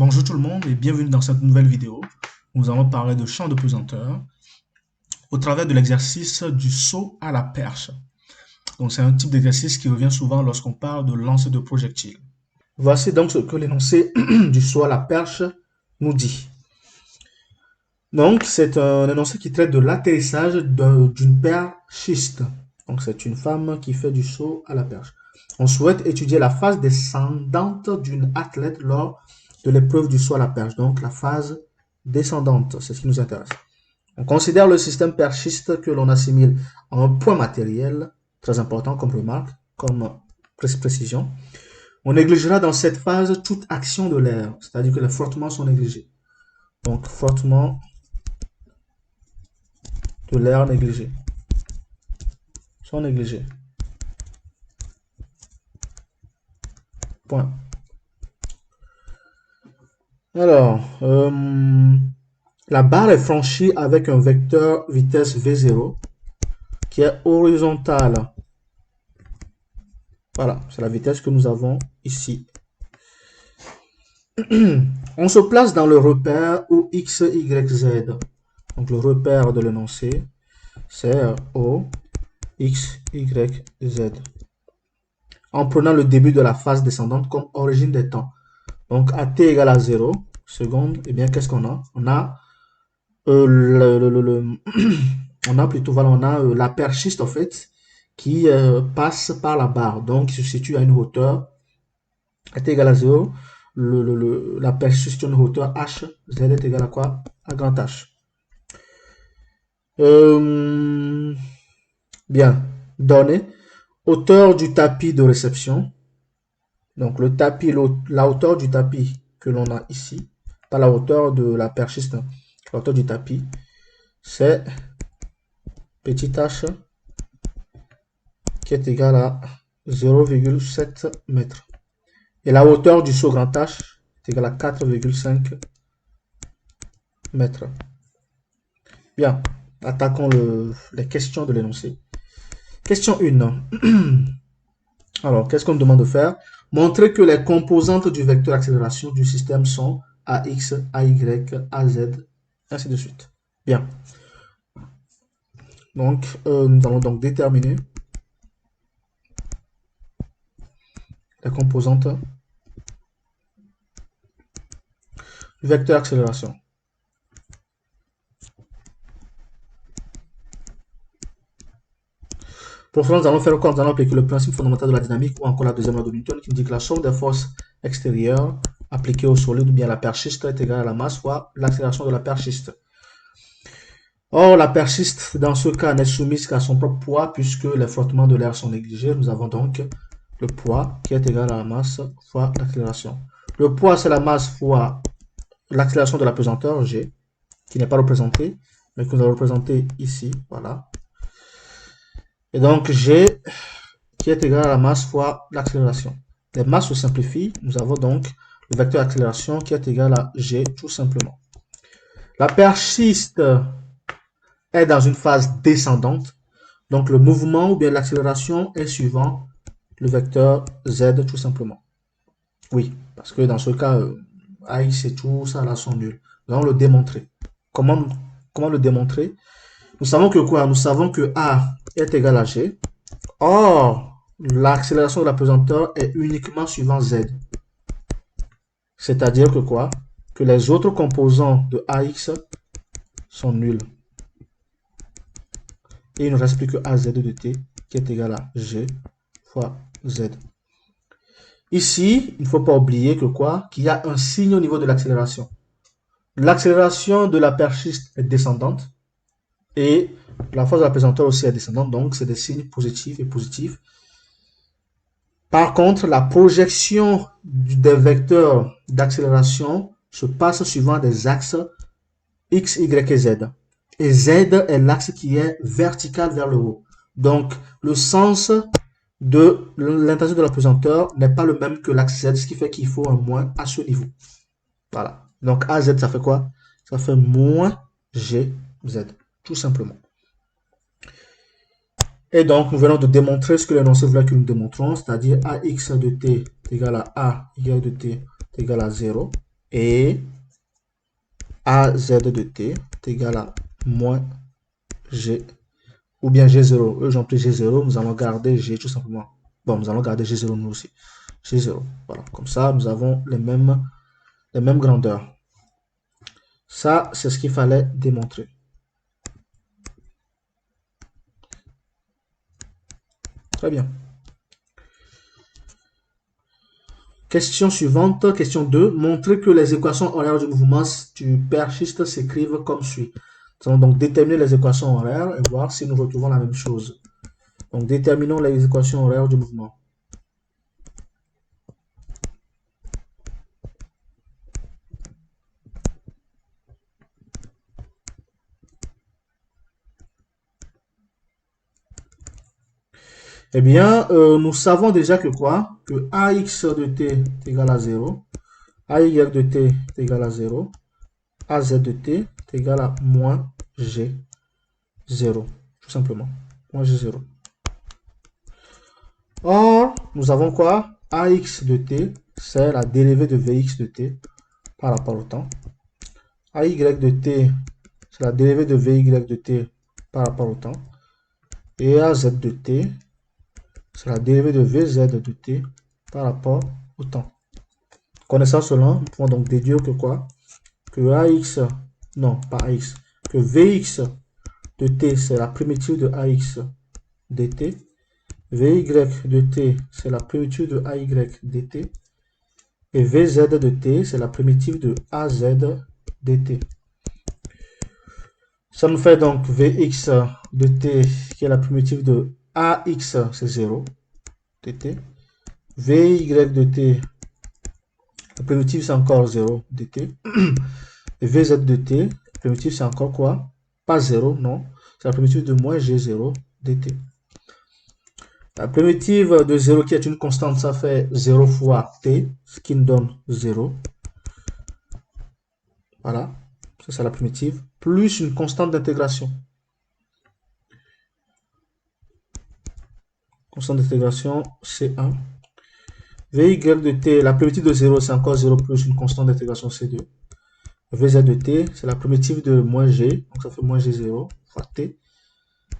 Bonjour tout le monde et bienvenue dans cette nouvelle vidéo. Nous allons parler de champ de pesanteur au travers de l'exercice du saut à la perche. Donc c'est un type d'exercice qui revient souvent lorsqu'on parle de lancer de projectiles. Voici donc ce que l'énoncé du saut à la perche nous dit. Donc c'est un énoncé qui traite de l'atterrissage d'une perchiste. Donc c'est une femme qui fait du saut à la perche. On souhaite étudier la phase descendante d'une athlète lors de l'épreuve du saut à la perche. Donc la phase descendante, c'est ce qui nous intéresse. On considère le système perchiste que l'on assimile à un point matériel, très important comme remarque, comme précision. On négligera dans cette phase toute action de l'air, c'est-à-dire que les frottements sont négligés. Donc frottement de l'air négligé. Sont négligés. Point. Alors, la barre est franchie avec un vecteur vitesse V0 qui est horizontale. Voilà, c'est la vitesse que nous avons ici. On se place dans le repère où X, Y, Z. Donc le repère de l'énoncé, c'est O, X, Y, Z. En prenant le début de la phase descendante comme origine des temps. Donc à t égale à 0 secondes, et bien qu'est-ce qu'on a? On a on a plutôt, voilà, on a la perchiste en fait qui passe par la barre, donc qui se situe à une hauteur à t égale à 0. La perchiste sur une hauteur h, z est égal à quoi? À grand H. Bien, donné. Hauteur du tapis de réception. Donc le tapis, la hauteur du tapis que l'on a ici, pas la hauteur de la perchiste, hein, la hauteur du tapis, c'est petit h qui est égal à 0,7 mètres. Et la hauteur du saut grand H est égale à 4,5 mètres. Bien, attaquons les questions de l'énoncé. Question 1. Alors, qu'est-ce qu'on me demande de faire? Montrer que les composantes du vecteur accélération du système sont AX, AY, AZ, ainsi de suite. Bien. Donc, nous allons donc déterminer les composantes du vecteur accélération. Pour cela, nous allons faire quoi? Nous allons appliquer le principe fondamental de la dynamique ou encore la deuxième loi de Newton qui dit que la somme des forces extérieures appliquées au solide ou bien à la perchiste est égale à la masse fois l'accélération de la perchiste. Or, la perchiste, dans ce cas, n'est soumise qu'à son propre poids puisque les frottements de l'air sont négligés. Nous avons donc le poids qui est égal à la masse fois l'accélération. Le poids, c'est la masse fois l'accélération de la pesanteur, G, qui n'est pas représentée, mais que nous allons représenter ici, voilà. Et donc, G qui est égal à la masse fois l'accélération. Les masses se simplifient. Nous avons donc le vecteur accélération qui est égal à G tout simplement. La perchiste est dans une phase descendante. Donc, le mouvement ou bien l'accélération est suivant le vecteur Z tout simplement. Oui, parce que dans ce cas, AX et tout ça là sont nuls. Nous allons le démontrer. Comment le démontrer? Nous savons que quoi? Nous savons que A est égal à G. Or, l'accélération de la pesanteur est uniquement suivant Z. C'est-à-dire que quoi? Que les autres composants de AX sont nuls. Et il ne reste plus que AZ de t qui est égal à G fois Z. Ici, il ne faut pas oublier que quoi? Qu'il y a un signe au niveau de l'accélération. L'accélération de la perchiste est descendante. Et la force de la pesanteur aussi est descendante, donc c'est des signes positifs et positifs. Par contre, la projection des vecteurs d'accélération se passe suivant des axes X, Y et Z. Et Z est l'axe qui est vertical vers le haut. Donc, le sens de l'intensité de la pesanteur n'est pas le même que l'axe Z, ce qui fait qu'il faut un moins à ce niveau. Voilà. Donc, AZ, ça fait quoi? Ça fait moins GZ, tout simplement. Et donc, nous venons de démontrer ce que l'énoncé voulait que nous démontrons, c'est-à-dire AX de t est égal à AY de t est égal à 0. Et AZ de t est égal à moins G, ou bien G0. Eux, j'en pris G0, nous allons garder G tout simplement. Bon, nous allons garder G0 nous aussi. G0, voilà. Comme ça, nous avons les mêmes grandeurs. Ça, c'est ce qu'il fallait démontrer. Très bien. Question suivante, question 2. Montrer que les équations horaires du mouvement du perchiste s'écrivent comme suit. Nous allons donc déterminer les équations horaires et voir si nous retrouvons la même chose. Donc, déterminons les équations horaires du mouvement. Eh bien, nous savons déjà que quoi? Que AX de t est égal à 0, AY de t est égal à 0, AZ de t est égal à moins G0, tout simplement. Moins G0. Or, nous avons quoi? AX de t, c'est la dérivée de Vx de t par rapport au temps. AY de t, c'est la dérivée de Vy de t par rapport au temps. Et AZ de t, c'est la dérivée de Vz de t par rapport au temps. Connaissant cela, nous pouvons donc déduire que quoi? Que AX, non, pas AX, que Vx de t, c'est la primitive de AX dt. Vy de t, c'est la primitive de AY dt. Et Vz de t, c'est la primitive de AZ dt. Ça nous fait donc Vx de t, qui est la primitive de AX, c'est 0 dt. Vy de t, la primitive, c'est encore 0 dt. Et Vz de t, la primitive, c'est encore quoi? Pas 0, non. C'est la primitive de moins G0 dt. La primitive de 0 qui est une constante, ça fait 0 fois t, ce qui nous donne 0. Voilà, ça c'est la primitive, plus une constante d'intégration. Constante d'intégration, C1. Vy de t, la primitive de 0, c'est encore 0 plus une constante d'intégration C2. Vz de t, c'est la primitive de moins g, donc ça fait moins g0 fois t,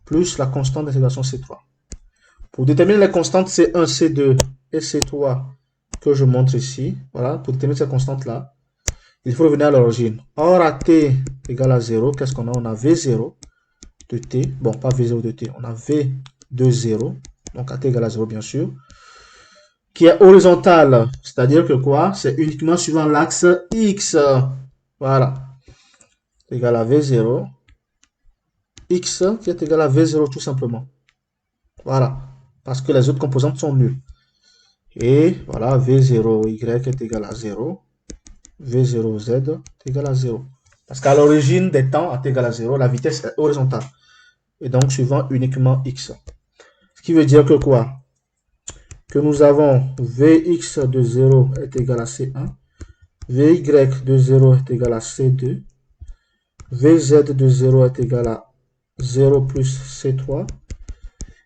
plus la constante d'intégration C3. Pour déterminer les constantes C1, C2 et C3 que je montre ici, voilà, pour déterminer ces constantes-là, il faut revenir à l'origine. Or, à t égale à 0, qu'est-ce qu'on a? On a V0 de t, bon, pas V0 de t, on a V de 0, donc à t égale à 0, bien sûr, qui est horizontale, c'est-à-dire que quoi? C'est uniquement suivant l'axe X. Voilà. Égal à V0, X qui est égal à V0 tout simplement. Voilà. Parce que les autres composantes sont nulles. Et voilà, V0Y est égal à 0. V0Z est égal à 0. Parce qu'à l'origine des temps, à t égal à 0, la vitesse est horizontale. Et donc, suivant uniquement X. Ce qui veut dire que quoi? Que nous avons Vx de 0 est égal à C1. Vy de 0 est égal à C2. Vz de 0 est égal à 0 plus C3.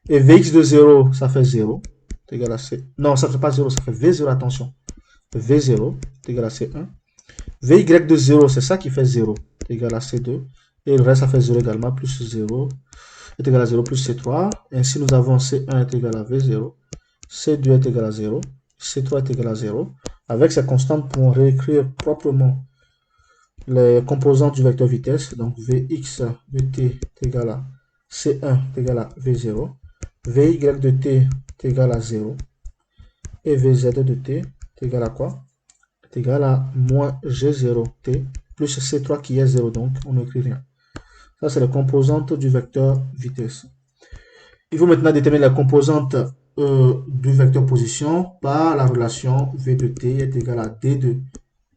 Et Vx de 0, ça fait 0. C'est égal à C. Non, ça ne fait pas 0, ça fait V0, attention. V0 est égal à C1. Vy de 0, c'est ça qui fait 0. C'est égal à C2. Et le reste, ça fait 0 également, plus 0 est égal à 0 plus C3. Ainsi, nous avons C1 est égal à V0. C2 est égal à 0. C3 est égal à 0. Avec ces constantes, nous pouvons réécrire proprement les composantes du vecteur vitesse. Donc, Vx de t est égal à C1 est égal à V0. Vy de t est égal à 0. Et Vz de t est égal à quoi? Est égal à moins G0t plus C3 qui est 0. Donc, on n'écrit rien. Ça, c'est les composantes du vecteur vitesse. Il faut maintenant déterminer la composante du vecteur position par la relation V de t est égal à d de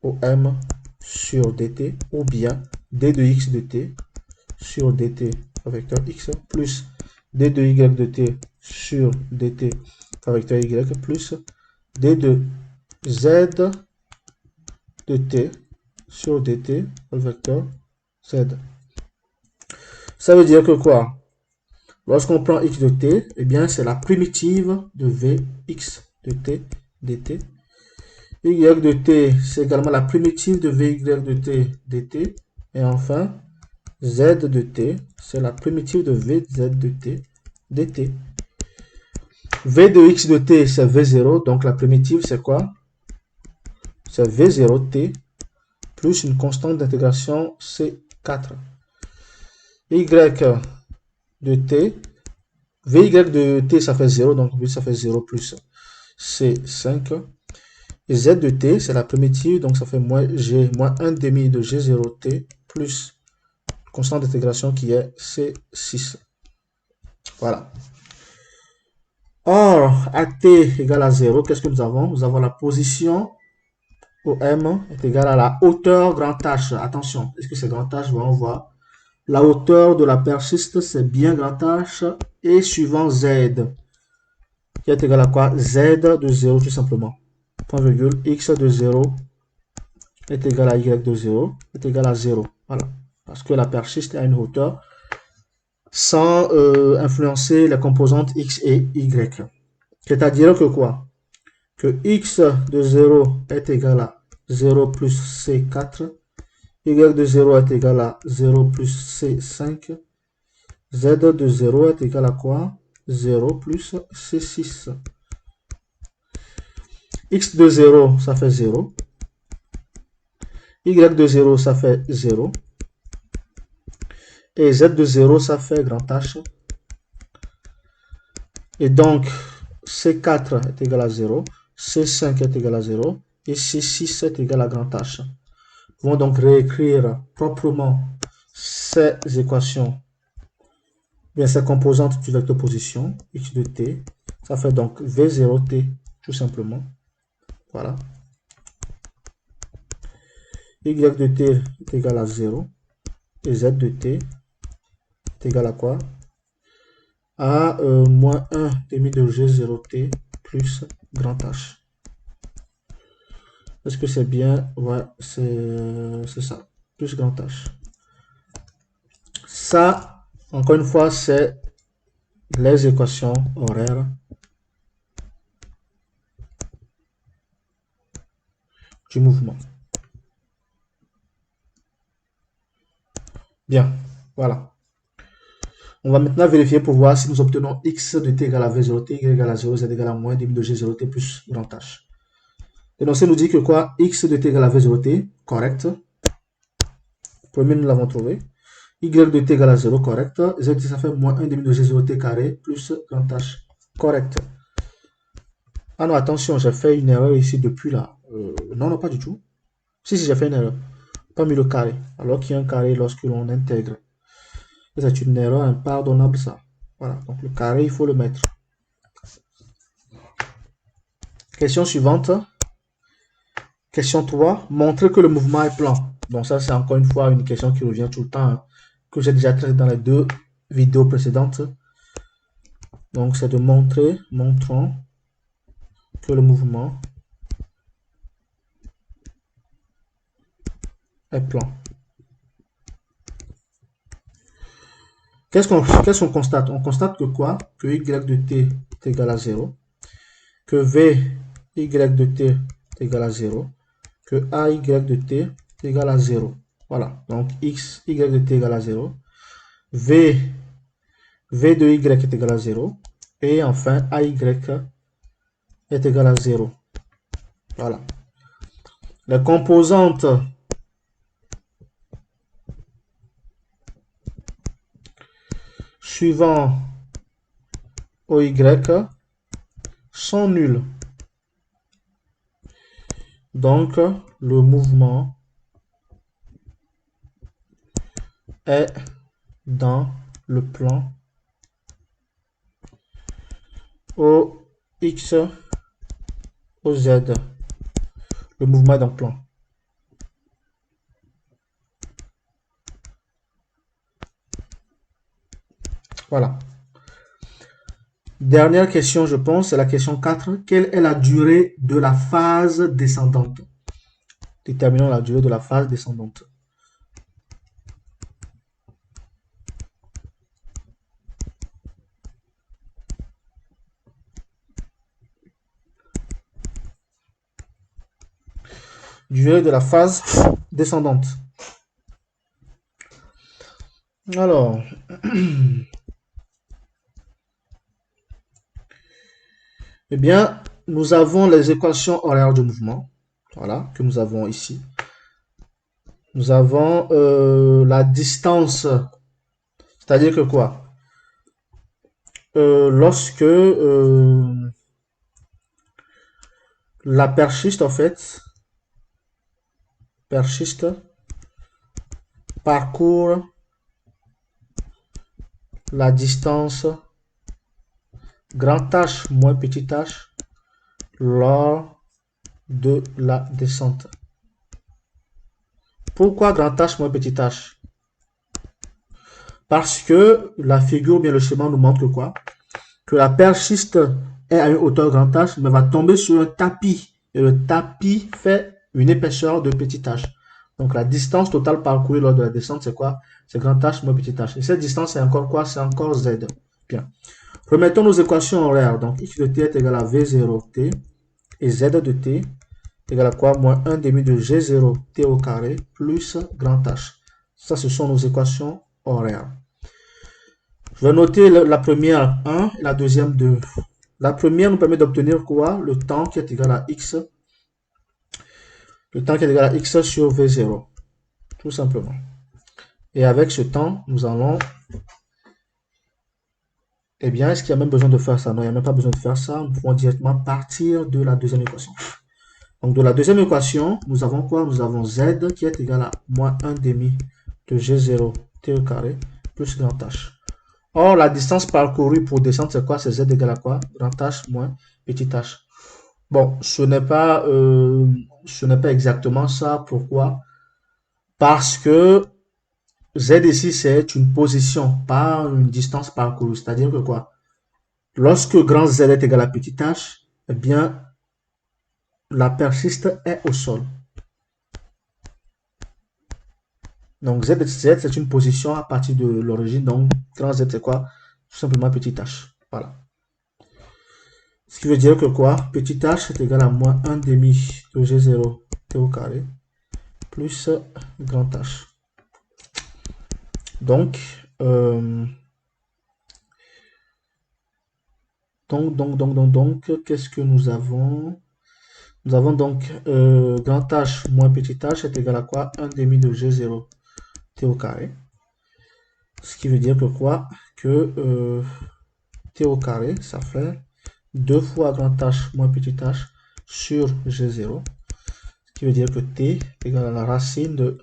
OM sur dt, ou bien d de x de t sur dt par vecteur x plus d de y de t sur dt par vecteur y plus d de z de t sur dt par vecteur z. Ça veut dire que quoi? Lorsqu'on prend x de t, eh bien c'est la primitive de vx de t dt. y de t, c'est également la primitive de vy de t dt. Et enfin, z de t, c'est la primitive de vz de t dt. V de x de t, c'est v0. Donc la primitive, c'est quoi? C'est v0t plus une constante d'intégration c4. Y de t, vy de t, ça fait 0. Donc ça fait 0 plus c5. Et z de t, c'est la primitive. Donc ça fait moins g, moins 1 demi de g0t plus constante d'intégration qui est c6. Voilà. Or, à t égale à 0, qu'est-ce que nous avons? Nous avons la position OM est égale à la hauteur grand H. Attention, est-ce que c'est grand H? On voir. La hauteur de la persiste, c'est bien grand H. Et suivant Z, qui est égal à quoi? Z de 0 tout simplement. Point virgule, X de 0 est égal à Y de 0 est égal à 0. Voilà. Parce que la persiste a une hauteur sans influencer les composantes X et Y. C'est-à-dire que quoi? Que X de 0 est égal à 0 plus C4, Y de 0 est égal à 0 plus C5, Z de 0 est égal à quoi? 0 plus C6. X de 0, ça fait 0. Y de 0, ça fait 0. Et Z de 0, ça fait grand H. Et donc, C4 est égal à 0. C5 est égal à 0. Et C6 est égal à grand H. Nous pouvons donc réécrire proprement ces équations, bien ces composantes du vecteur position, x de t. Ça fait donc v0t, tout simplement. Voilà. Y de t est égal à 0. Et z de t est égal à quoi? À moins 1 demi de g0t plus grand H. Est-ce que c'est bien? Ouais, c'est ça. Plus grand H. Ça, encore une fois, c'est les équations horaires du mouvement. Bien, voilà. On va maintenant vérifier pour voir si nous obtenons x de t égale à v0t, y égale à 0, z égale à moins demi de g0t plus grand H. L'énoncé nous dit que quoi? X de t égale à v0t, correct. Premier, nous l'avons trouvé. Y de t égale à 0, correct. Z, ça fait moins 1 demi de g0t carré plus grand H, correct. Ah non, attention, j'ai fait une erreur ici depuis là. Non, non, pas du tout. Si, j'ai fait une erreur. Pas mis le carré, alors qu'il y a un carré lorsque l'on intègre. C'est une erreur impardonnable, ça. Voilà, donc le carré, il faut le mettre. Question suivante. Question 3. Montrer que le mouvement est plan. Donc ça, c'est encore une fois une question qui revient tout le temps, hein, que j'ai déjà traité dans les deux vidéos précédentes. Donc c'est de montrer, montrons que le mouvement est plan. Qu'est-ce qu'on constate? On constate que quoi? Que y de t est égal à 0, que v y de t est égal à 0, que a y de t est égal à 0. Voilà, donc x y de t est égal à 0, v de y est égal à 0, et enfin a y est égal à 0. Voilà. Les composantes suivant OY sont nulles. Donc, le mouvement est dans le plan OX, OZ. Le mouvement est dans le plan. Voilà. Dernière question, je pense, c'est la question 4. Quelle est la durée de la phase descendante? Déterminons la durée de la phase descendante. durée de la phase descendante. Alors, eh bien, nous avons les équations horaires de mouvement, voilà, que nous avons ici. Nous avons la distance, c'est-à-dire que quoi? Lorsque la perchiste, en fait, parcourt la distance grand H moins petit h lors de la descente. Pourquoi grand H moins petit h? Parce que la figure, bien le schéma nous montre que quoi? Que la perchiste est à une hauteur grand H, mais va tomber sur un tapis. Et le tapis fait une épaisseur de petit h. Donc la distance totale parcourue lors de la descente, c'est quoi? C'est grand H moins petit h. Et cette distance, c'est encore quoi? C'est encore Z. Bien. Remettons nos équations horaires. Donc x de t est égal à v0t et z de t est égal à quoi? Moins 1 demi de g0t au carré plus grand H. Ça, ce sont nos équations horaires. Je vais noter la première 1 et la deuxième 2. La première nous permet d'obtenir quoi? Le temps qui est égal à x. Le temps qui est égal à x sur v0. Tout simplement. Et avec ce temps, nous allons... Eh bien, est-ce qu'il y a même besoin de faire ça? Non, il n'y a même pas besoin de faire ça. Nous pouvons directement partir de la deuxième équation. Donc, de la deuxième équation, nous avons quoi? Nous avons z qui est égal à moins 1 demi de g0t au carré plus grand H. Or, la distance parcourue pour descendre, c'est quoi? C'est z égal à quoi? Grand H moins petit h. Bon, ce n'est pas exactement ça. Pourquoi? Parce que z ici, c'est une position, pas une distance parcourue. C'est-à-dire que quoi? Lorsque grand Z est égal à petit h, eh bien, la perchiste est au sol. Donc, Z, c'est une position à partir de l'origine. Donc, grand Z, c'est quoi? Tout simplement petit h. Voilà. Ce qui veut dire que quoi? Petit h est égal à moins 1 demi de G0t au carré plus grand H. Donc, qu'est-ce que nous avons? Nous avons donc grand H moins petit h est égal à quoi? 1 demi de G0t au carré. Ce qui veut dire que quoi? Que t au carré, ça fait 2 fois grand H moins petit h sur G0. Ce qui veut dire que t est égal à la racine de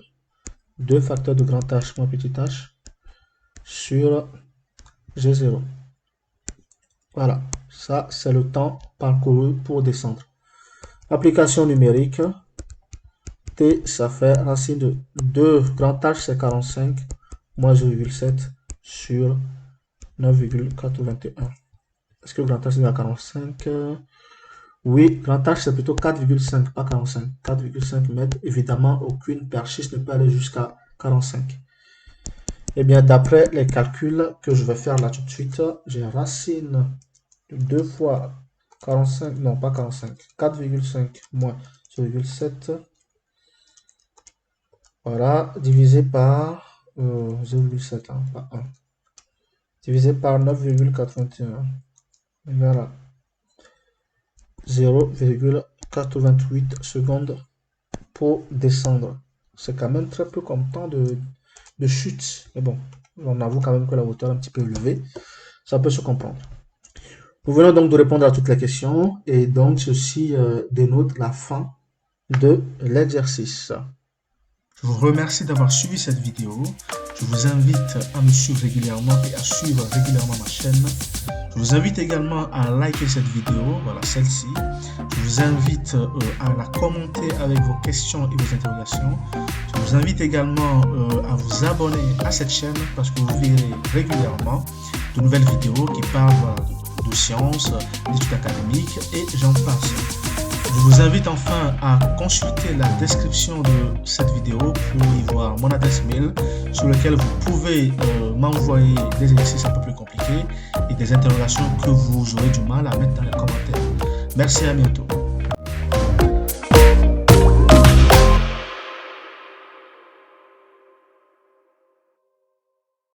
2 facteurs de grand H moins petit h sur G0. Voilà, ça c'est le temps parcouru pour descendre. Application numérique, t ça fait racine de 2 grand H c'est 45 moins 0,7 sur 9,81. Est-ce que grand H c'est à 45? Oui, grand H c'est plutôt 4,5, pas 45. 4,5 mètres. Évidemment, aucune perchiste ne peut aller jusqu'à 45. Eh bien, d'après les calculs que je vais faire là tout de suite, j'ai racine de 2 fois 45, non pas 45, 4,5 moins 0,7. Voilà, divisé par 0,7, hein, pas 1. Divisé par 9,81. Voilà. 0,88 secondes pour descendre. C'est quand même très peu comme temps de chute. Mais bon, on avoue quand même que la hauteur est un petit peu élevée. Ça peut se comprendre. Nous venons donc de répondre à toutes les questions. Et donc, ceci dénote la fin de l'exercice. Je vous remercie d'avoir suivi cette vidéo. Je vous invite à me suivre régulièrement et à suivre régulièrement ma chaîne. Je vous invite également à liker cette vidéo, voilà celle-ci. Je vous invite à la commenter avec vos questions et vos interrogations. Je vous invite également à vous abonner à cette chaîne parce que vous verrez régulièrement de nouvelles vidéos qui parlent de sciences, d'études académiques et j'en passe. Je vous invite enfin à consulter la description de cette vidéo pour y voir mon adresse mail sur laquelle vous pouvez m'envoyer des exercices un peu plus compliqués et des interrogations que vous aurez du mal à mettre dans les commentaires. Merci, à bientôt.